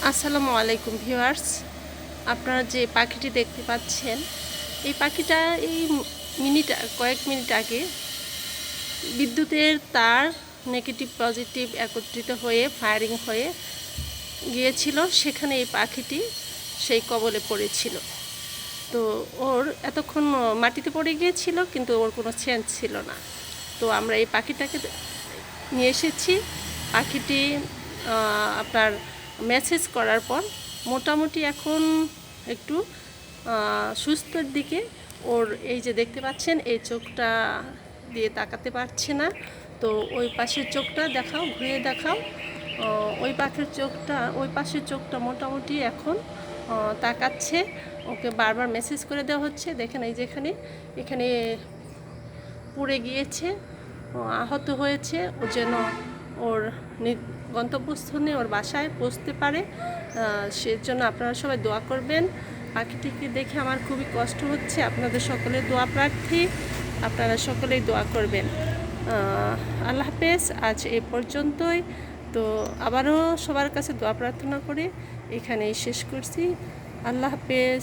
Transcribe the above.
আসসালামু আলাইকুম ভিউয়ার্স, আপনারা যে পাখিটি দেখতে পাচ্ছেন, এই পাখিটা এই কয়েক মিনিট আগে বিদ্যুতের তার নেগেটিভ পজিটিভ একত্রিত হয়ে ফায়ারিং হয়ে গিয়েছিল। সেখানে এই পাখিটি সেই কবলে পড়েছিল। তো ওর এতক্ষণ মাটিতে পড়ে গিয়েছিল, কিন্তু ওর কোনো সেন্স ছিল না। তো আমরা এই পাখিটাকে নিয়ে এসেছি। পাখিটি আপনার মেসেজ করার পর মোটামুটি এখন একটু সুস্থর দিকে। ওর এই যে দেখতে পাচ্ছেন, এই চোখটা দিয়ে তাকাতে পারছে না। তো ওই পাশের চোখটা দেখাও, ঘুরিয়ে দেখাও। ওই পাশের চোখটা মোটামুটি এখন তাকাচ্ছে। ওকে বারবার মেসেজ করে দেওয়া হচ্ছে। দেখেন এই যে এখানে পুড়ে গিয়েছে, আহত হয়েছে। ও যেন ওর গন্তব্যস্থানে, ওর বাসায় পৌঁছতে পারে। সেজন্য আপনারা সবাই দোয়া করবেন। পাখিটিকে দেখে আমার খুবই কষ্ট হচ্ছে। আপনাদের সকলের দোয়া প্রার্থী, আপনারা সকলেই দোয়া করবেন। আল্লাহ হাফেজ। আজ এই পর্যন্তই। তো আবারও সবার কাছে দোয়া প্রার্থনা করে এখানেই শেষ করছি। আল্লাহ হাফেজ।